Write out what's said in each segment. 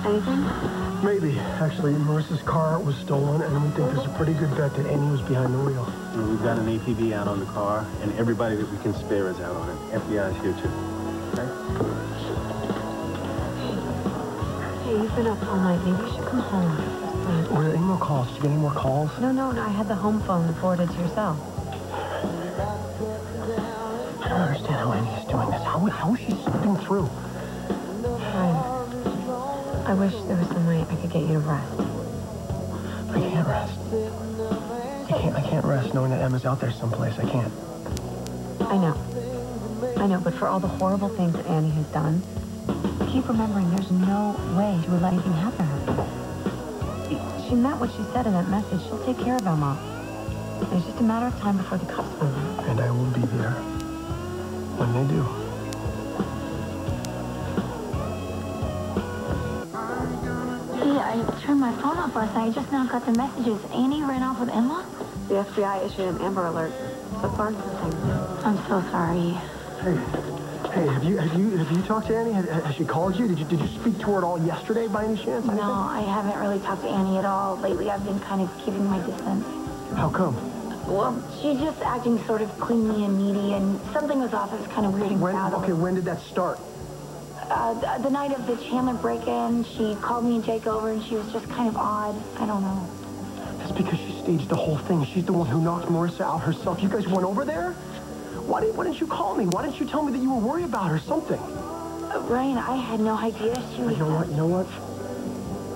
Anything? Maybe. Actually, Marissa's car was stolen, and we think there's a pretty good bet that Annie was behind the wheel. And we've got an APB out on the car, and everybody that we can spare is out on it. FBI's here, too. Okay? Hey, you've been up all night. Maybe you should come home. Were there any more calls? Did you get any more calls? No. I had the home phone forwarded to your cell. I don't understand how Annie is doing this. How is she slipping through? I wish there was some way I could get you to rest. I can't rest. I can't rest knowing that Emma's out there someplace. I can't. I know, but for all the horrible things that Annie has done, keep remembering there's no way she would let anything happen to her. She meant what she said in that message. She'll take care of Emma. And it's just a matter of time before the cops find her. And I will be there when they do. I turned my phone off last night. I just now got the messages. Annie ran off with Emma? The FBI issued an Amber Alert. So far, nothing. I'm so sorry. Hey, have you talked to Annie? Has she called you? Did you speak to her at all yesterday by any chance? Anything? No, I haven't really talked to Annie at all. Lately, I've been kind of keeping my distance. How come? Well, she's just acting sort of clingy and needy, and something was off. It was kind of weirding me out. Okay, when did that start? The night of the Chandler break-in, she called me and Jake over, and she was just kind of odd. I don't know. That's because she staged the whole thing. She's the one who knocked Marissa out herself. You guys went over there? Why didn't you call me? Why didn't you tell me that you were worried about her? Something. Ryan, I had no idea she was... You know what?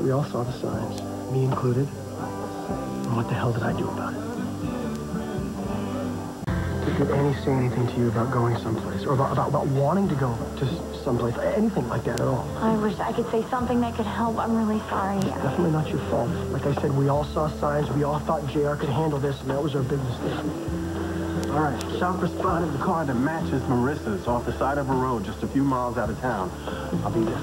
We all saw the signs, me included. And what the hell did I do about it? Did Annie say anything to you about going someplace? Or about wanting to go to someplace? Anything like that at all? I wish I could say something that could help. I'm really sorry. Definitely not your fault. Like I said, we all saw signs. We all thought JR could handle this, and that was our big mistake. All right, shopper spotted the car that matches Marissa's off the side of a road just a few miles out of town. I'll be there.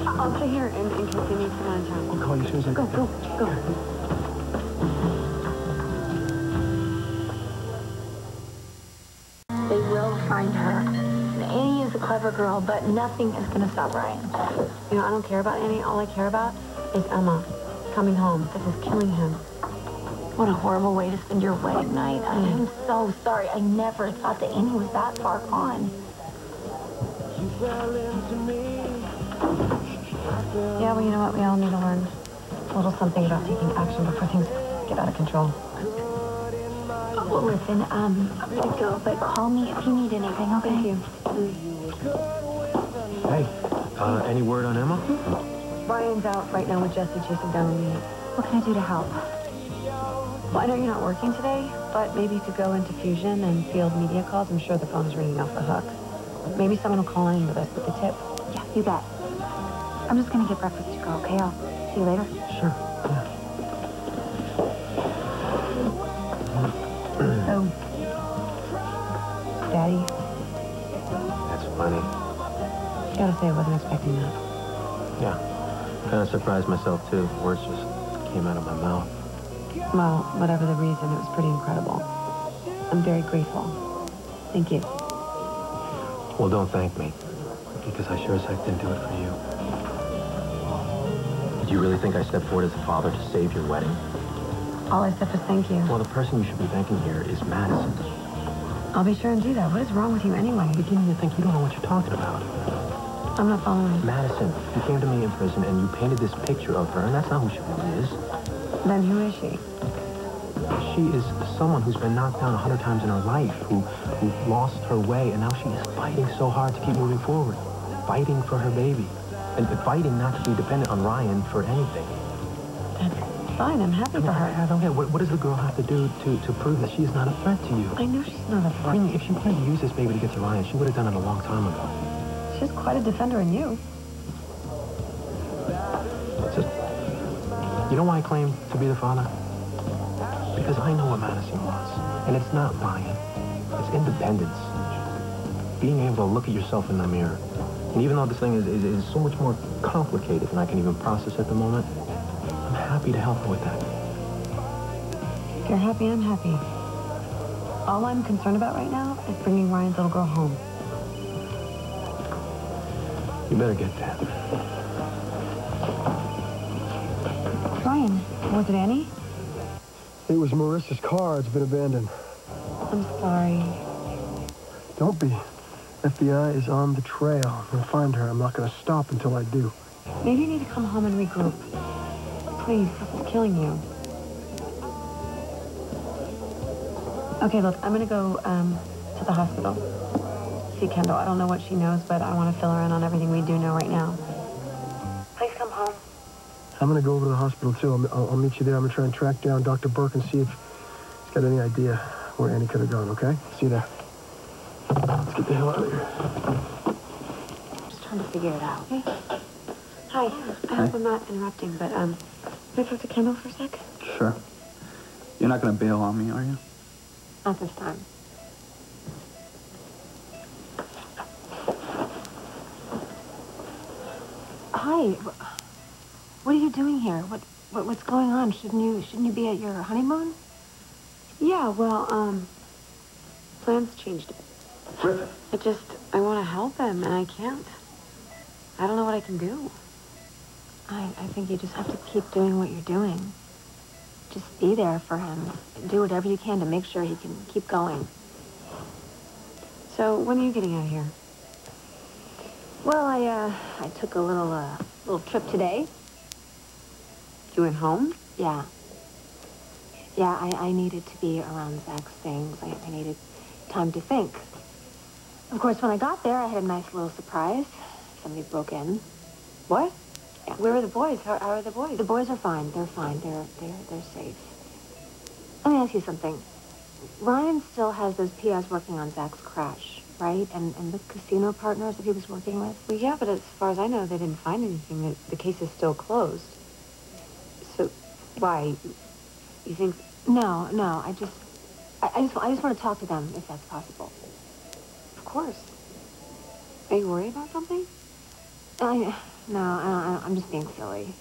I'll stay here and continue to monitor. I'll call you as soon as I get there. Go. They will find her. Annie is a clever girl, but nothing is going to stop Ryan. You know, I don't care about Annie. All I care about is Emma coming home. This is killing him. What a horrible way to spend your wedding night. I am so sorry. I never thought that Annie was that far gone. Yeah, well, you know what? We all need to learn a little something about taking action before things get out of control. Well, listen, I'm gonna go, but call me if you need anything, okay? Thank you. Hey, any word on Emma? Ryan's out right now with Jesse chasing down the lead. What can I do to help? Well, I know you're not working today, but maybe you could go into Fusion and field media calls. I'm sure the phone's ringing off the hook. Maybe someone will call in with us with the tip. Yeah, you bet. I'm just gonna get breakfast to go, okay? I'll see you later. Sure, yeah. Oh. Daddy? That's funny. Gotta say, I wasn't expecting that. Yeah, kind of surprised myself, too. Words just came out of my mouth. Well, whatever the reason, it was pretty incredible. I'm very grateful. Thank you. Well, don't thank me, because I sure as heck didn't do it for you. Do you really think I stepped forward as a father to save your wedding? All I said was thank you. Well, the person you should be thanking here is Madison. I'll be sure and do that. What is wrong with you anyway? I'm beginning to think you don't know what you're talking about. I'm not following. Madison, you came to me in prison and you painted this picture of her, and that's not who she really is. Then who is she? She is someone who's been knocked down 100 times in her life, who lost her way, and now she is fighting so hard to keep moving forward. Fighting for her baby. And fighting not to be dependent on Ryan for anything. That's fine. I'm happy for her. I don't get what does the girl have to do to prove that she is not a threat to you? I know she's not a threat. I mean, if she wanted to use this baby to get to Ryan, she would have done it a long time ago. She's quite a defender in you. It's just, you know why I claim to be the father? Because I know what Madison wants. And it's not Ryan. It's independence. Being able to look at yourself in the mirror. And even though this thing is so much more complicated than I can even process at the moment, I'm happy to help her with that. If you're happy, I'm happy. All I'm concerned about right now is bringing Ryan's little girl home. You better get that. Ryan, was it Annie? It was Marissa's car. It's been abandoned. I'm sorry. Don't be. FBI is on the trail. We'll find her. I'm not going to stop until I do. Maybe you need to come home and regroup. Please, this is killing you. Okay, look, I'm going to go to the hospital. See Kendall. I don't know what she knows, but I want to fill her in on everything we do know right now. Please come home. I'm going to go over to the hospital, too. I'll meet you there. I'm going to try and track down Dr. Burke and see if he's got any idea where Annie could have gone, okay? See you there. Let's get the hell out of here. Just trying to figure it out, okay? Hi. I hope I'm not interrupting, but, can I talk to Kendall for a sec? Sure. You're not going to bail on me, are you? Not this time. Hi. What are you doing here? What's going on? Shouldn't you be at your honeymoon? Yeah, well, plans changed a bit. I want to help him, and I can't. I don't know what I can do. I think you just have to keep doing what you're doing. Just be there for him. Do whatever you can to make sure he can keep going. So, when are you getting out of here? Well, I took a little trip today. You went home? Yeah. Yeah, I needed to be around Zach's things. I needed time to think. Of course, when I got there, I had a nice little surprise. Somebody broke in. What? Yeah. Where are the boys? How are the boys? The boys are fine. They're fine. They're safe. Let me ask you something. Ryan still has those PIs working on Zach's crash, right? And the casino partners that he was working with? Well, yeah, but as far as I know, they didn't find anything. The case is still closed. So, why? You think... No. I just want to talk to them, if that's possible. Of course. Are you worried about something? No, I'm just being silly.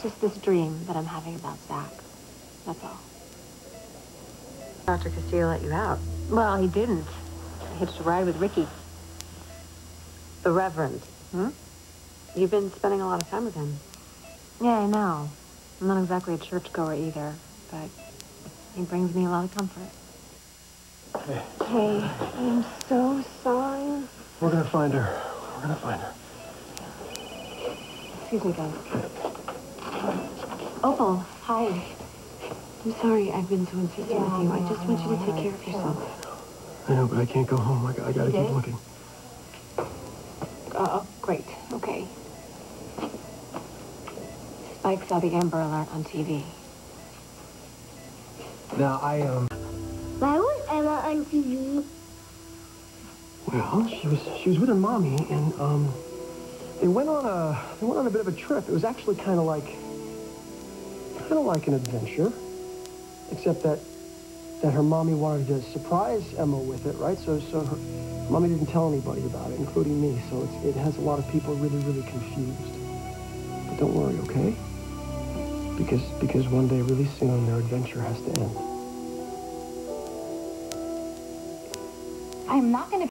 Just this dream that I'm having about Zach. That's all. Dr. Castillo let you out. Well, he didn't. I hitched a ride with Ricky. The Reverend. You've been spending a lot of time with him. Yeah, I know. I'm not exactly a churchgoer either, but he brings me a lot of comfort. Hey, I'm so sorry. We're going to find her. We're going to find her. Excuse me, guys. Opal, hi. I'm sorry I've been so insistent with you. I just want you to take care of yourself. I know, but I can't go home. I got to keep looking. Oh, great. Okay. Spike saw the Amber Alert on TV. Now, Why was Emma on TV? Well, she was with her mommy, and, they went on a bit of a trip. It was actually kind of like an adventure, except that her mommy wanted to surprise Emma with it, right? So her mommy didn't tell anybody about it, including me. So it has a lot of people really, really confused. But don't worry, okay? Because one day really soon their adventure has to end. I'm not going to